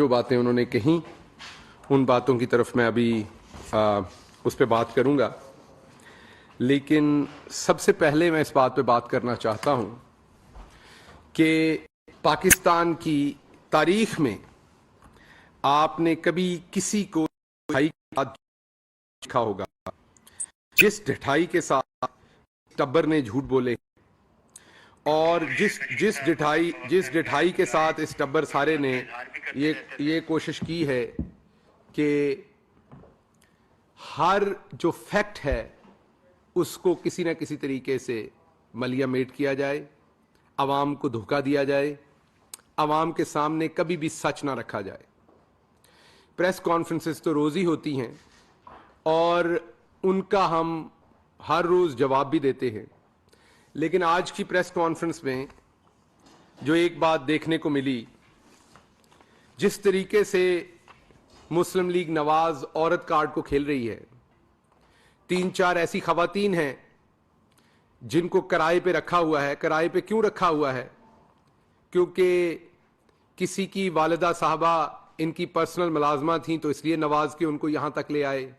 جو باتیں انہوں نے کہیں ان باتوں کی طرف میں ابھی اس پہ بات کروں گا، لیکن سب سے پہلے میں اس بات پہ بات کرنا چاہتا ہوں کہ پاکستان کی تاریخ میں آپ نے کبھی کسی کو ڈھٹائی کے ساتھ دیکھا ہوگا؟ جس ڈھٹائی کے ساتھ ٹبر نے جھوٹ بولے اور جس ڈھٹائی کے ساتھ اس ٹبر سارے نے یہ کوشش کی ہے کہ ہر جو فیکٹ ہے اس کو کسی نہ کسی طریقے سے ملیا میٹ کیا جائے، عوام کو دھوکہ دیا جائے، عوام کے سامنے کبھی بھی سچ نہ رکھا جائے۔ پریس کانفرنسز تو روز ہی ہوتی ہیں اور ان کا ہم ہر روز جواب بھی دیتے ہیں، لیکن آج کی پریس کانفرنس میں جو ایک بات دیکھنے کو ملی، جس طریقے سے مسلم لیگ نواز عورت کارڈ کو کھیل رہی ہے، 3-4 ایسی خواتین ہیں جن کو کرائے پہ رکھا ہوا ہے۔ کرائے پہ کیوں رکھا ہوا ہے؟ کیونکہ کسی کی والدہ صاحبہ ان کی پرسنل ملازمہ تھیں تو اس لیے نواز کے ان کو یہاں تک لے آئے،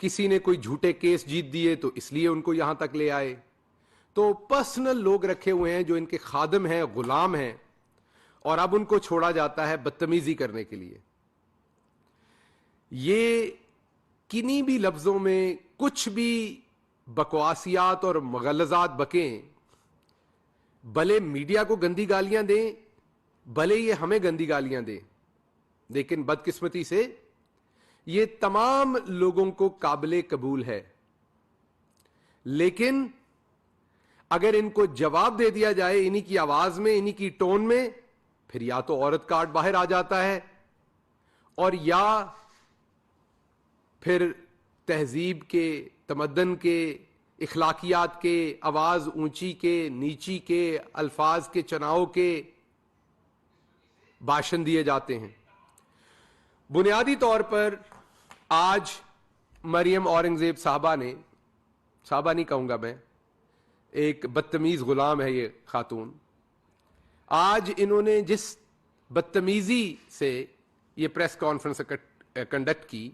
کسی نے کوئی جھوٹے کیس جیت دیے تو اس لیے ان کو یہاں تک لے آئے۔ تو پرسنل لوگ رکھے ہوئے ہیں جو ان کے خادم ہیں، غلام ہیں، اور اب ان کو چھوڑا جاتا ہے بدتمیزی کرنے کے لیے۔ یہ کنی بھی لفظوں میں کچھ بھی بکواسیات اور مغلظات بکیں، بھلے میڈیا کو گندی گالیاں دیں، بھلے یہ ہمیں گندی گالیاں دیں، لیکن بدقسمتی سے یہ تمام لوگوں کو قابل قبول ہے۔ لیکن اگر ان کو جواب دے دیا جائے انہی کی آواز میں، انہی کی ٹون میں، پھر یا تو عورت کارڈ باہر آ جاتا ہے اور یا پھر تہذیب کے، تمدن کے، اخلاقیات کے، آواز اونچی کے، نیچی کے، الفاظ کے چناؤ کے بھاشن دیے جاتے ہیں۔ بنیادی طور پر آج مریم اورنگزیب صاحبہ نہیں کہوں گا میں، ایک بدتمیز غلام ہے یہ خاتون، آج انہوں نے جس بدتمیزی سے یہ پریس کانفرنس کنڈکٹ کی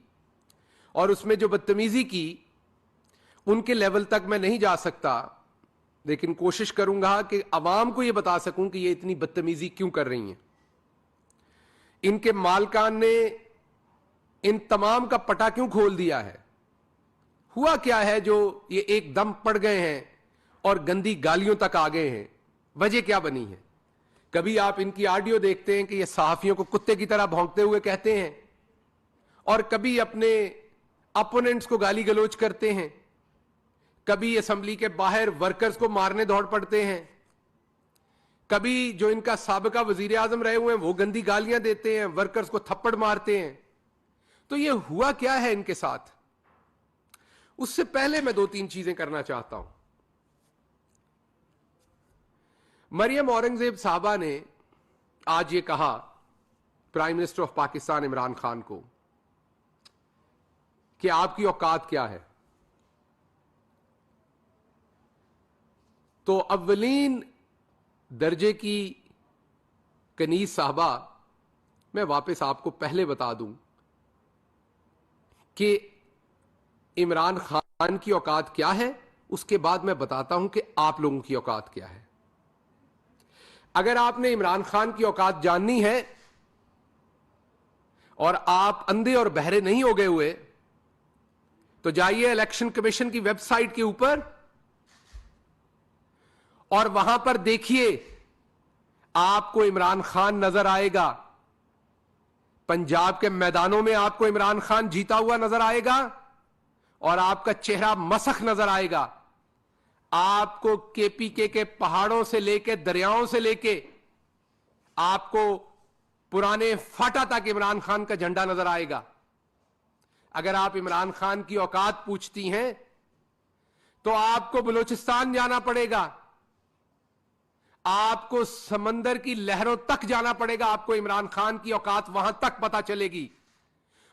اور اس میں جو بدتمیزی کی، ان کے لیول تک میں نہیں جا سکتا، لیکن کوشش کروں گا کہ عوام کو یہ بتا سکوں کہ یہ اتنی بدتمیزی کیوں کر رہی ہیں۔ ان کے مالکان نے ان تمام کا پٹا کیوں کھول دیا ہے؟ ہوا کیا ہے جو یہ ایک دم پڑ گئے ہیں اور گندی گالیوں تک آ گئے ہیں؟ وجہ کیا بنی ہے؟ کبھی آپ ان کی آڈیو دیکھتے ہیں کہ یہ صحافیوں کو کتے کی طرح بھونکتے ہوئے کہتے ہیں، اور کبھی اپنے اپوننٹس کو گالی گلوچ کرتے ہیں، کبھی اسمبلی کے باہر ورکرز کو مارنے دوڑ پڑتے ہیں، کبھی جو ان کا سابقہ وزیر اعظم رہے ہوئے ہیں وہ گندی گالیاں دیتے ہیں، ورکرز کو تھپڑ مارتے ہیں۔ تو یہ ہوا کیا ہے ان کے ساتھ؟ اس سے پہلے میں 2-3 چیزیں کرنا چاہتا ہوں۔ مریم اورنگزیب صاحبہ نے آج یہ کہا prime minister of Pakistan Imran Khan کو کہ آپ کی اوقات کیا ہے؟ تو اولین درجے کی کنیز صاحبہ، میں واپس آپ کو پہلے بتا دوں کہ عمران خان کی اوقات کیا ہے، اس کے بعد میں بتاتا ہوں کہ آپ لوگوں کی اوقات کیا ہے۔ اگر آپ نے عمران خان کی اوقات جاننی ہے اور آپ اندھے اور بہرے نہیں ہو گئے ہوئے، تو جائیے الیکشن کمیشن کی ویب سائٹ کے اوپر اور وہاں پر دیکھیے، آپ کو عمران خان نظر آئے گا، پنجاب کے میدانوں میں آپ کو عمران خان جیتا ہوا نظر آئے گا اور آپ کا چہرہ مسخ نظر آئے گا۔ آپ کو کے پی کے پہاڑوں سے لے کے، دریاؤں سے لے کے، آپ کو پرانے فاٹا تک عمران خان کا جھنڈا نظر آئے گا۔ اگر آپ عمران خان کی اوقات پوچھتی ہیں تو آپ کو بلوچستان جانا پڑے گا، آپ کو سمندر کی لہروں تک جانا پڑے گا، آپ کو عمران خان کی اوقات وہاں تک پتہ چلے گی،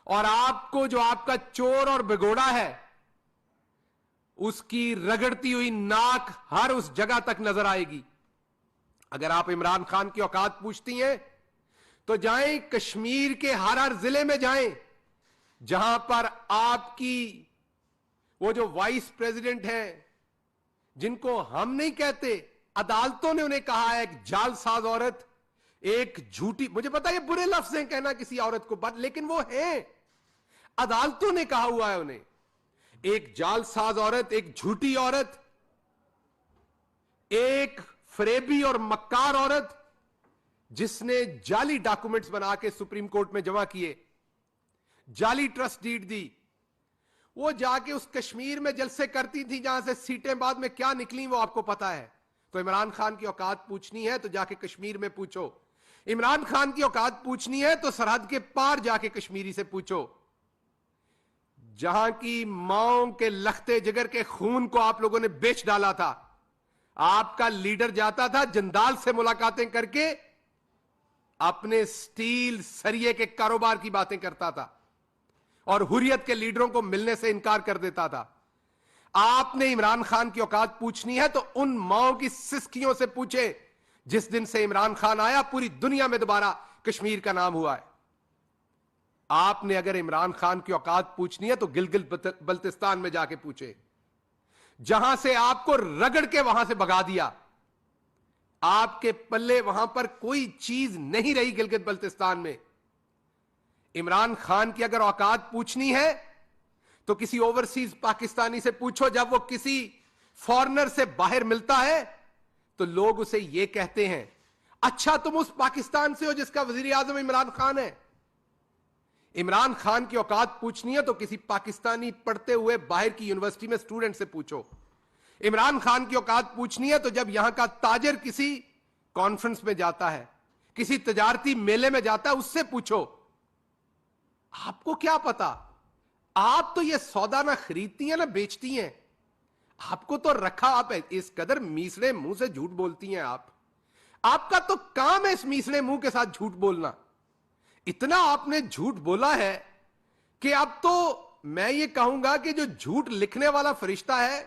اور آپ کو جو آپ کا چور اور بگوڑا ہے اس کی رگڑتی ہوئی ناک ہر اس جگہ تک نظر آئے گی۔ اگر آپ عمران خان کی اوقات پوچھتی ہیں तो जाएं कश्मीर के हर जिले में जाएं जहां पर आपकी वो जो वाइस प्रेसिडेंट हैं, जिनको हम नहीं कहते, अदालतों ने उन्हें कहा है एक जालसाज औरत, एक झूठी, मुझे पता है ये बुरे लफ्ज हैं कहना किसी औरत को, लेकिन वो हैं, अदालतों ने कहा हुआ है उन्हें, एक जालसाज औरत, एक झूठी औरत, एक फरेबी और मक्कार औरत जिसने जाली डॉक्यूमेंट्स बना के सुप्रीम कोर्ट में जमा किए, जाली ट्रस्ट डीड दी, वो जाके उस कश्मीर में जलसे करती थी जहां से सीटें बाद में क्या निकली वो आपको पता है। तो इमरान खान की औकात पूछनी है तो जाके कश्मीर में पूछो, इमरान खान की औकात पूछनी है तो सरहद के पार जाके कश्मीरी से पूछो, जहां की माओं के लखते जिगर के खून को आप लोगों ने बेच डाला था। आपका लीडर जाता था जंदाल से मुलाकातें करके अपने स्टील सरिये के कारोबार की बातें करता था और हुर्रियत के लीडरों को मिलने से इनकार कर देता था। आपने इमरान खान की औकात पूछनी है तो उन माओं की सिसकियों से पूछे जिस दिन से इमरान खान आया पूरी दुनिया में दोबारा कश्मीर का नाम हुआ है। आपने अगर इमरान खान की औकात पूछनी है तो गिलगित बल्तिस्तान में जाके पूछे, जहां से आपको रगड़ के वहां से भगा दिया। आपके पल्ले वहां पर कोई चीज नहीं रही गिलगित बल्तिस्तान में। इमरान खान की अगर औकात पूछनी है तो किसी ओवरसीज पाकिस्तानी से पूछो, जब वो किसी फॉरेनर से बाहर मिलता है तो लोग उसे ये कहते हैं, अच्छा तुम उस पाकिस्तान से हो जिसका वजीर आजम इमरान खान है। इमरान खान की औकात पूछनी है तो किसी पाकिस्तानी पढ़ते हुए बाहर की यूनिवर्सिटी में स्टूडेंट से पूछो। इमरान खान की औकात पूछनी है तो जब यहां का ताजर किसी कॉन्फ्रेंस में जाता है, किसी तजारती मेले में जाता है, उससे पूछो। आपको क्या पता, आप तो ये सौदा ना खरीदती हैं ना बेचती हैं, आपको तो रखा आप है। इस कदर मीसड़े मुंह से झूठ बोलती हैं आप, आपका तो काम है इस मीसड़े मुंह के साथ झूठ बोलना। इतना आपने झूठ बोला है कि अब तो मैं ये कहूंगा कि जो झूठ लिखने वाला फरिश्ता है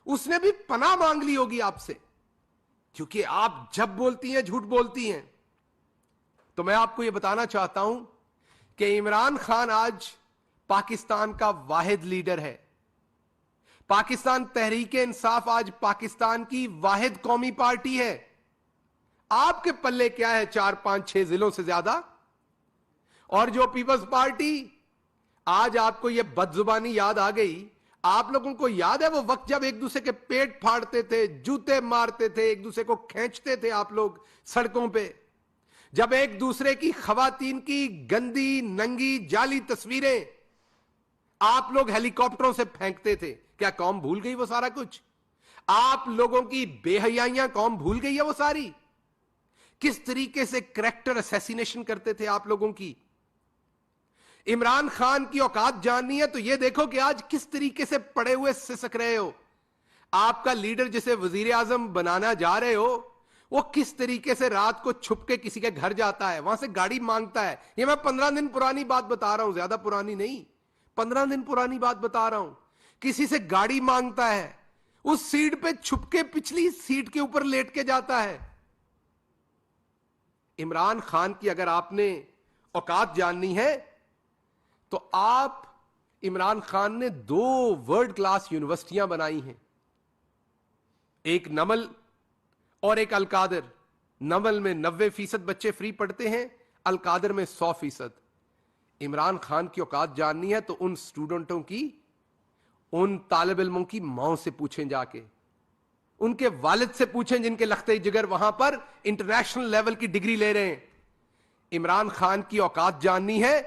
उसने भी पनाह मांग ली होगी आपसे, क्योंकि आप जब बोलती हैं झूठ बोलती हैं। तो मैं आपको यह बताना चाहता हूं कि इमरान खान आज पाकिस्तान का वाहिद लीडर है। पाकिस्तान तहरीके इंसाफ आज पाकिस्तान की वाहिद कौमी पार्टी है। आपके पल्ले क्या है 4, 5, 6 जिलों से ज्यादा। और जो पीपल्स पार्टी, आज आपको यह बदजुबानी याद आ गई। आप लोगों को याद है वो वक्त जब एक दूसरे के पेट फाड़ते थे, जूते मारते थे, एक दूसरे को खींचते थे आप लोग सड़कों पे, जब एक दूसरे की खवातीन की गंदी नंगी जाली तस्वीरें आप लोग हेलीकॉप्टरों से फेंकते थे। क्या कौम भूल गई वो सारा कुछ? आप लोगों की बेहयाइयां कौम भूल गई है वो सारी? किस तरीके से कैरेक्टर असैसिनेशन करते थे आप लोगों की। इमरान खान की औकात जाननी है तो यह देखो कि आज किस तरीके से पड़े हुए सिसक रहे हो। आपका लीडर जिसे वजीर आजम बनाना जा रहे हो, वो किस तरीके से रात को छुप के किसी के घर जाता है, वहां से गाड़ी मांगता है। यह मैं 15 दिन पुरानी बात बता रहा हूं, ज्यादा पुरानी नहीं, 15 दिन पुरानी बात बता रहा हूं। किसी से गाड़ी मांगता है, उस सीट पे छुप के पिछली सीट के ऊपर लेट के जाता है। इमरान खान की अगर आपने औकात जाननी है तो आप, इमरान खान ने 2 वर्ल्ड क्लास यूनिवर्सिटियां बनाई हैं, एक नमल और एक अलकादर। नमल में 90% बच्चे फ्री पढ़ते हैं, अलकादर में 100%। इमरान खान की औकात जाननी है तो उन स्टूडेंटों की, उन तालिब इल्मों की मां से पूछें, जाके उनके वालिद से पूछें जिनके लखते जिगर वहां पर इंटरनेशनल लेवल की डिग्री ले रहे हैं। इमरान खान की औकात जाननी है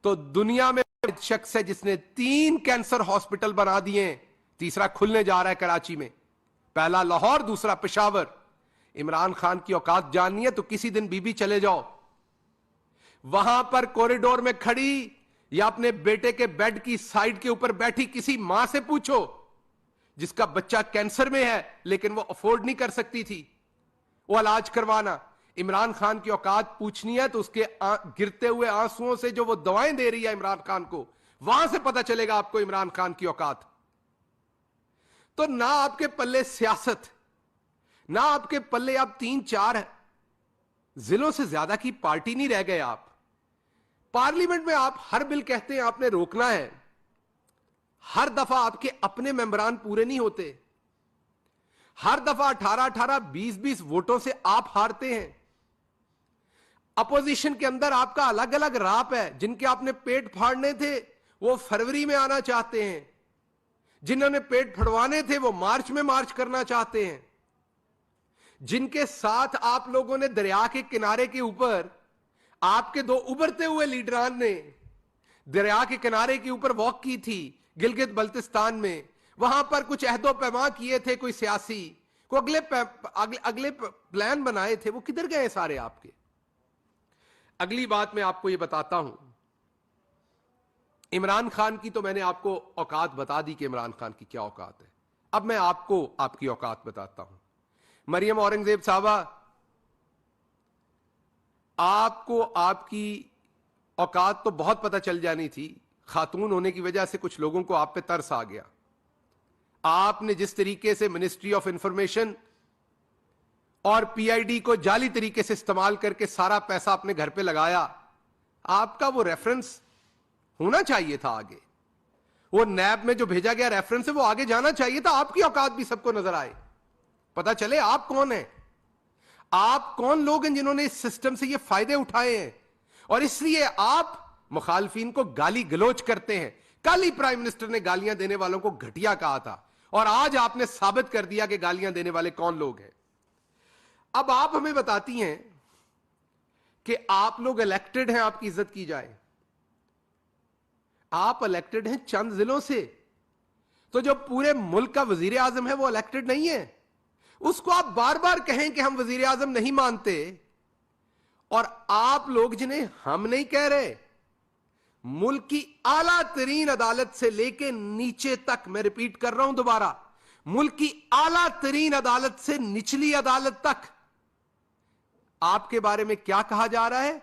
तो दुनिया में शख्स है जिसने 3 कैंसर हॉस्पिटल बना दिए, तीसरा खुलने जा रहा है कराची में, पहला लाहौर, दूसरा पेशावर। इमरान खान की औकात जाननी है तो किसी दिन बीबी चले जाओ, वहां पर कॉरिडोर में खड़ी या अपने बेटे के बेड की साइड के ऊपर बैठी किसी मां से पूछो जिसका बच्चा कैंसर में है लेकिन वो अफोर्ड नहीं कर सकती थी वो इलाज करवाना। इमरान खान की औकात पूछनी है तो उसके गिरते हुए आंसुओं से जो वो दवाएं दे रही है इमरान खान को, वहां से पता चलेगा आपको इमरान खान की औकात। तो ना आपके पल्ले सियासत, ना आपके पल्ले आप 3, 4 है, जिलों से ज्यादा की पार्टी नहीं रह गए आप। पार्लियामेंट में आप हर बिल कहते हैं आपने रोकना है, हर दफा आपके अपने मेंबरान पूरे नहीं होते, हर दफा 18-18, 20-20 वोटों से आप हारते हैं। अपोजिशन के अंदर आपका अलग अलग राप है। जिनके आपने पेट फाड़ने थे वो फरवरी में आना चाहते हैं, जिन्होंने पेट फड़वाने थे वो मार्च में मार्च करना चाहते हैं। जिनके साथ आप लोगों ने दरिया के किनारे के ऊपर, आपके दो उभरते हुए लीडरान ने दरिया के किनारे के ऊपर वॉक की थी गिलगित बल्तिस्तान में, वहां पर कुछ अहदो पैमा किए थे कोई सियासी को, अगले प्लान बनाए थे, वो किधर गए सारे आपके। अगली बात मैं आपको ये बताता हूं, इमरान खान की तो मैंने आपको औकात बता दी कि इमरान खान की क्या औकात है। अब मैं आपको आपकी औकात बताता हूं। मरियम औरंगजेब साहबा, आपको आपकी औकात तो बहुत पता चल जानी थी, खातून होने की वजह से कुछ लोगों को आप पे तरस आ गया। आपने जिस तरीके से मिनिस्ट्री ऑफ इंफॉर्मेशन और पीआईडी को जाली तरीके से इस्तेमाल करके सारा पैसा अपने घर पे लगाया, आपका वो रेफरेंस होना चाहिए था आगे। वो नैब में जो भेजा गया रेफरेंस है वो आगे जाना चाहिए था। आपकी औकात भी सबको नजर आए, पता चले आप कौन हैं, आप कौन लोग हैं जिन्होंने इस सिस्टम से ये फायदे उठाए हैं। और इसलिए आप मुखालफीन को गाली गलोच करते हैं। कल ही प्राइम मिनिस्टर ने गालियां देने वालों को घटिया कहा था और आज आपने साबित कर दिया कि गालियां देने वाले कौन लोग हैं। अब आप हमें बताती हैं कि आप लोग इलेक्टेड हैं, आपकी इज्जत की जाए। आप इलेक्टेड हैं चंद जिलों से, तो जो पूरे मुल्क का वजीर आजम है वो इलेक्टेड नहीं है। उसको आप बार बार कहें कि हम वजीर आजम नहीं मानते, और आप लोग जिन्हें हम नहीं कह रहे, मुल्क की आला तरीन अदालत से लेके नीचे तक, मैं रिपीट कर रहा हूं दोबारा, मुल्क की आला तरीन अदालत से निचली अदालत तक आपके बारे में क्या कहा जा रहा है?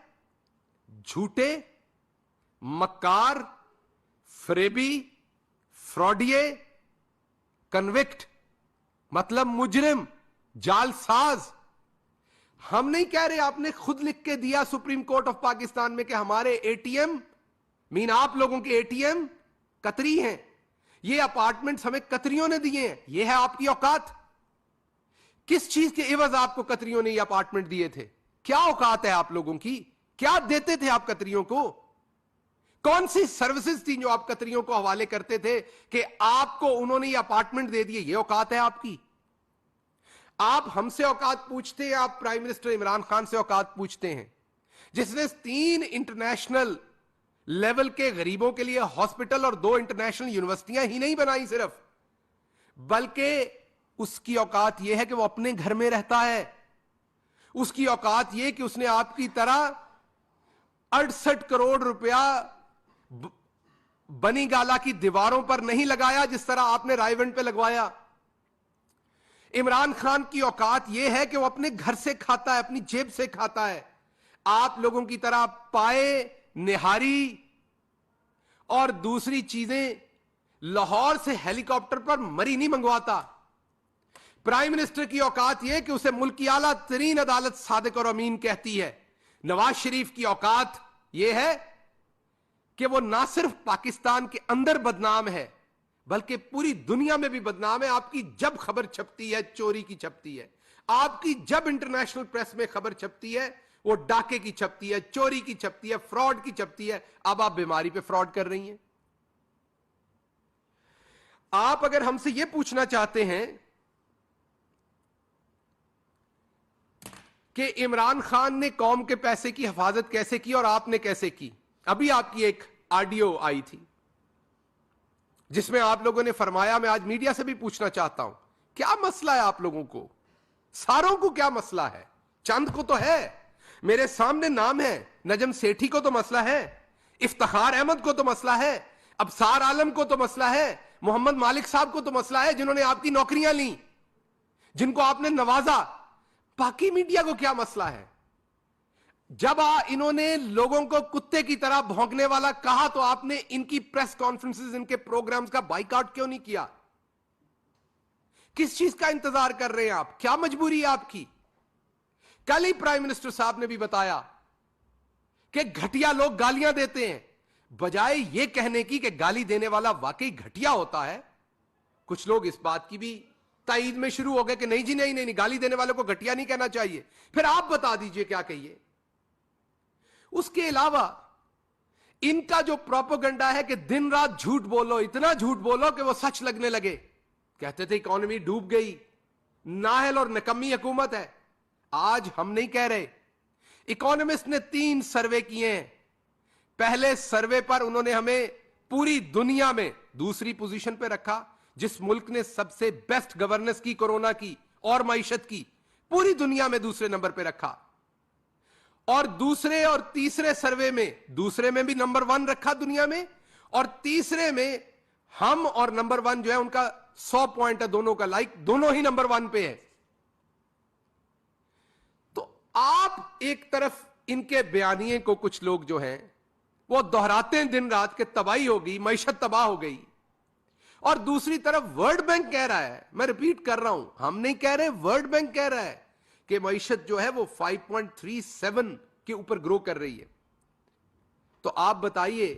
झूठे, मक्कार, फ्रेबी, फ्रॉडिये, कन्विक्ट, मतलब मुजरिम, जालसाज। हम नहीं कह रहे, आपने खुद लिख के दिया सुप्रीम कोर्ट ऑफ पाकिस्तान में कि हमारे एटीएम, मीन आप लोगों के एटीएम कतरी हैं, ये अपार्टमेंट्स हमें कतरियों ने दिए हैं। ये है आपकी औकात? किस चीज के एवज आपको कतरियों ने ये अपार्टमेंट दिए थे? क्या औकात है आप लोगों की? क्या देते थे आप कतरियों को? कौन सी सर्विसेज थी जो आप कतरियों को हवाले करते थे कि आपको उन्होंने ये अपार्टमेंट दे दिए? ये औकात है आपकी? आप हमसे औकात पूछते हैं, आप प्राइम मिनिस्टर इमरान खान से औकात पूछते हैं, जिसने 3 इंटरनेशनल लेवल के गरीबों के लिए हॉस्पिटल और 2 इंटरनेशनल यूनिवर्सिटियां ही नहीं बनाई सिर्फ, बल्कि उसकी औकात यह है कि वो अपने घर में रहता है। उसकी औकात यह कि उसने आपकी तरह 68 करोड़ रुपया बनी गाला की दीवारों पर नहीं लगाया जिस तरह आपने रायवंड पे लगवाया। इमरान खान की औकात यह है कि वो अपने घर से खाता है, अपनी जेब से खाता है। आप लोगों की तरह पाए, निहारी और दूसरी चीजें लाहौर से हेलीकॉप्टर पर मरी नहीं मंगवाता। प्राइम मिनिस्टर की औकात यह कि उसे मुल्क की आला तरीन अदालत सादिक और अमीन कहती है। नवाज शरीफ की औकात यह है कि वो ना सिर्फ पाकिस्तान के अंदर बदनाम है बल्कि पूरी दुनिया में भी बदनाम है। आपकी जब खबर छपती है चोरी की छपती है, आपकी जब इंटरनेशनल प्रेस में खबर छपती है वो डाके की छपती है, चोरी की छपती है, फ्रॉड की छपती है। अब आप बीमारी पे फ्रॉड कर रही हैं। आप अगर हमसे यह पूछना चाहते हैं कि इमरान खान ने कौम के पैसे की हिफाजत कैसे की और आपने कैसे की, अभी आपकी एक ऑडियो आई थी जिसमें आप लोगों ने फरमाया, मैं आज मीडिया से भी पूछना चाहता हूं, क्या मसला है आप लोगों को? सारों को क्या मसला है? चंद को तो है, मेरे सामने नाम है, नजम सेठी को तो मसला है, इफ्तिखार अहमद को तो मसला है, अबसार आलम को तो मसला है, मोहम्मद मालिक साहब को तो मसला है जिन्होंने आपकी नौकरियां ली, जिनको आपने नवाजा। बाकी मीडिया को क्या मसला है? जब इन्होंने लोगों को कुत्ते की तरह भौंकने वाला कहा तो आपने इनकी प्रेस कॉन्फ्रेंसेस, इनके प्रोग्राम्स का बाइकआउट क्यों नहीं किया? किस चीज का इंतजार कर रहे हैं आप? क्या मजबूरी है आपकी? कल ही प्राइम मिनिस्टर साहब ने भी बताया कि घटिया लोग गालियां देते हैं, बजाय यह कहने की कि गाली देने वाला वाकई घटिया होता है, कुछ लोग इस बात की भी ताईद में शुरू हो गए कि नहीं जी नहीं नहीं, गाली देने वाले को घटिया नहीं कहना चाहिए। फिर आप बता दीजिए क्या कहिए। उसके अलावा इनका जो प्रोपेगेंडा है कि दिन रात झूठ बोलो, इतना झूठ बोलो कि वो सच लगने लगे। कहते थे इकोनॉमी डूब गई, नाहल और निकम्मी हुकूमत है। आज हम नहीं कह रहे, इकोनॉमिस्ट ने 3 सर्वे किए हैं। पहले सर्वे पर उन्होंने हमें पूरी दुनिया में दूसरी पोजीशन पे रखा, जिस मुल्क ने सबसे बेस्ट गवर्नेंस की कोरोना की और मईशत की, पूरी दुनिया में दूसरे नंबर पे रखा। और दूसरे और तीसरे सर्वे में, दूसरे में भी नंबर 1 रखा दुनिया में, और तीसरे में हम और नंबर 1 जो है उनका 100 पॉइंट है दोनों का, लाइक दोनों ही नंबर 1 पे है। तो आप एक तरफ इनके बयानिए को कुछ लोग जो हैं वो दोहराते हैं दिन रात के तबाही हो गई, मईशत तबाह हो गई, और दूसरी तरफ वर्ल्ड बैंक कह रहा है, मैं रिपीट कर रहा हूं, हम नहीं कह रहे, वर्ल्ड बैंक कह रहा है कि मईशत जो है वो 5.37 के ऊपर ग्रो कर रही है। तो आप बताइए,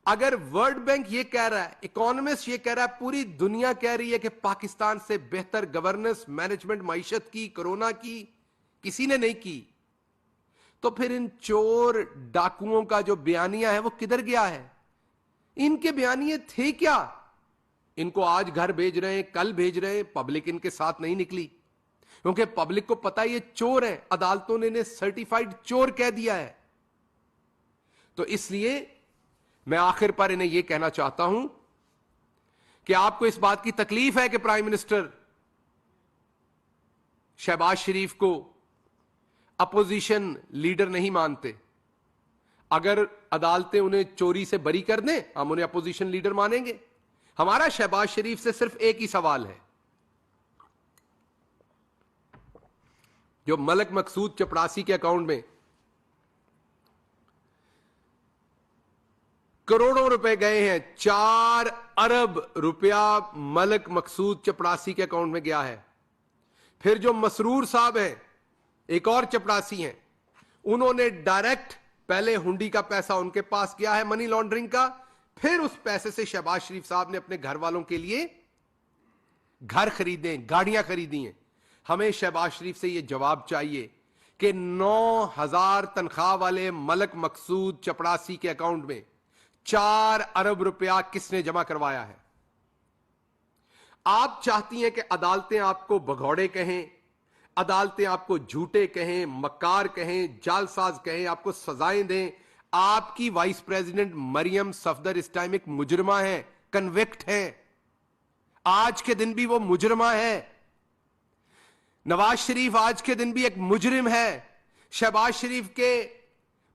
अगर वर्ल्ड बैंक ये कह रहा है, इकोनॉमिस्ट ये कह रहा है, पूरी दुनिया कह रही है कि पाकिस्तान से बेहतर गवर्नेंस, मैनेजमेंट मईशत की, कोरोना की किसी ने नहीं की, तो फिर इन चोर डाकुओं का जो बयानिया है वो किधर गया है? इनके बयानिए थे क्या? इनको आज घर भेज रहे हैं, कल भेज रहे हैं, पब्लिक इनके साथ नहीं निकली, क्योंकि पब्लिक को पता है ये चोर है, अदालतों ने इन्हें सर्टिफाइड चोर कह दिया है। तो इसलिए मैं आखिर पर इन्हें यह कहना चाहता हूं कि आपको इस बात की तकलीफ है कि प्राइम मिनिस्टर शहबाज शरीफ को अपोजिशन लीडर नहीं मानते। अगर अदालतें उन्हें चोरी से बरी कर दें, हम उन्हें अपोजिशन लीडर मानेंगे। हमारा शहबाज शरीफ से सिर्फ एक ही सवाल है, जो मलक मकसूद चपरासी के अकाउंट में करोड़ों रुपए गए हैं, 4 अरब रुपया मलक मकसूद चपरासी के अकाउंट में गया है। फिर जो मसरूर साहब हैं, एक और चपरासी हैं, उन्होंने डायरेक्ट पहले हुंडी का पैसा उनके पास गया है मनी लॉन्ड्रिंग का, फिर उस पैसे से शहबाज शरीफ साहब ने अपने घर वालों के लिए घर खरीदे, गाड़ियां खरीदी हैं। हमें शहबाज शरीफ से यह जवाब चाहिए कि 9,000 तनख्वाह वाले मलक मकसूद चपरासी के अकाउंट में 4 अरब रुपया किसने जमा करवाया है? आप चाहती हैं कि अदालतें आपको भगौड़े कहें, अदालतें आपको झूठे कहें, मक्कार कहें, जालसाज कहें, आपको सजाएं दें। आपकी वाइस प्रेसिडेंट मरियम सफदर इस टाइम एक मुजरिमा है, कन्विक्ट है, आज के दिन भी वो मुजरिमा है। नवाज शरीफ आज के दिन भी एक मुजरिम है। शहबाज शरीफ के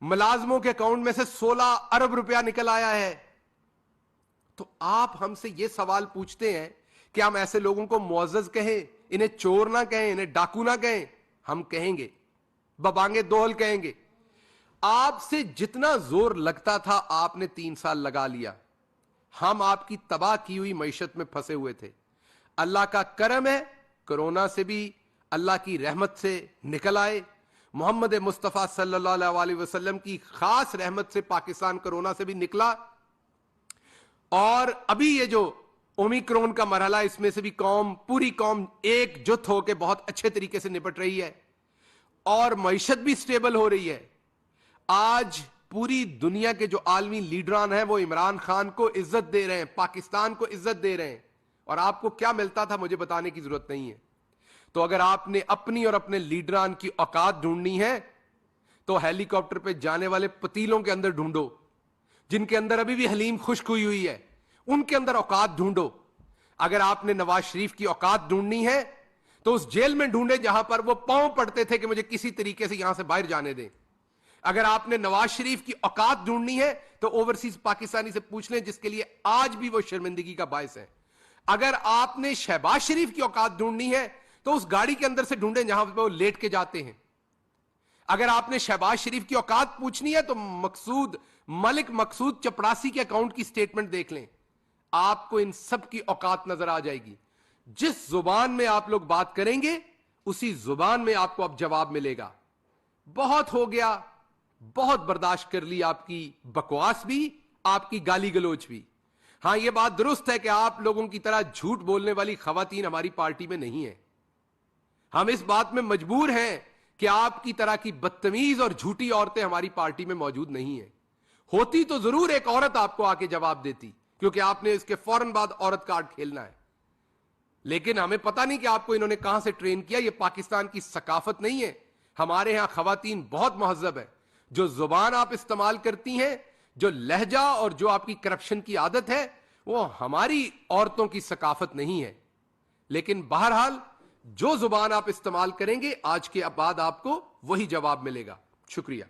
मुलाजमों के अकाउंट में से 16 अरब रुपया निकल आया है। तो आप हमसे यह सवाल पूछते हैं कि हम ऐसे लोगों को मुअज़्ज़ज़ कहें, इन्हें चोर ना कहें, इन्हें डाकू ना कहें? हम कहेंगे, बबांगे दोहल कहेंगे। आपसे जितना जोर लगता था आपने 3 साल लगा लिया। हम आपकी तबाह की हुई मईशत में फंसे हुए थे। अल्लाह का करम है, कोरोना से भी अल्लाह की रहमत से निकल आए। मोहम्मद मुस्तफ़ा सल्लल्लाहु अलैहि वसल्लम की खास रहमत से पाकिस्तान कोरोना से भी निकला। और अभी ये जो ओमिक्रॉन का मरहला, इसमें से भी कौम, पूरी कौम एकजुट होकर बहुत अच्छे तरीके से निपट रही है और मईशत भी स्टेबल हो रही है। आज पूरी दुनिया के जो आलमी लीडरान हैं वो इमरान खान को इज्जत दे रहे हैं, पाकिस्तान को इज्जत दे रहे हैं। और आपको क्या मिलता था मुझे बताने की जरूरत नहीं है। तो अगर आपने अपनी और अपने लीडरान की औकात ढूंढनी है तो हेलीकॉप्टर पे जाने वाले पतीलों के अंदर ढूंढो, जिनके अंदर अभी भी हलीम खुश्क हुई है, उनके अंदर औकात ढूंढो। अगर आपने नवाज शरीफ की औकात ढूंढनी है तो उस जेल में ढूंढे जहां पर वो पांव पड़ते थे कि मुझे किसी तरीके से यहां से बाहर जाने दें। अगर आपने नवाज शरीफ की औकात ढूंढनी है तो ओवरसीज पाकिस्तानी से पूछ लें, जिसके लिए आज भी वो शर्मिंदगी का बायस है। अगर आपने शहबाज शरीफ की औकात ढूंढनी है तो उस गाड़ी के अंदर से ढूंढें जहां पर वो लेट के जाते हैं। अगर आपने शहबाज शरीफ की औकात पूछनी है तो मलिक मकसूद चपरासी के अकाउंट की स्टेटमेंट देख लें, आपको इन सब की औकात नजर आ जाएगी। जिस जुबान में आप लोग बात करेंगे उसी जुबान में आपको अब जवाब मिलेगा। बहुत हो गया, बहुत बर्दाश्त कर ली आपकी बकवास भी, आपकी गाली गलोच भी। हां, यह बात दुरुस्त है कि आप लोगों की तरह झूठ बोलने वाली खवातीन हमारी पार्टी में नहीं है। हम इस बात में मजबूर हैं कि आपकी तरह की बदतमीज और झूठी औरतें हमारी पार्टी में मौजूद नहीं है। होती तो जरूर एक औरत आपको आके जवाब देती, क्योंकि आपने इसके फौरन बाद औरत कार्ड खेलना है। लेकिन हमें पता नहीं कि आपको इन्होंने कहां से ट्रेन किया। यह पाकिस्तान की सकाफत नहीं है। हमारे यहां खवातीन बहुत महजब है। जो जुबान आप इस्तेमाल करती हैं, जो लहजा और जो आपकी करप्शन की आदत है, वो हमारी औरतों की सकाफत नहीं है। लेकिन बहरहाल जो जुबान आप इस्तेमाल करेंगे, आज के बाद आपको वही जवाब मिलेगा। शुक्रिया।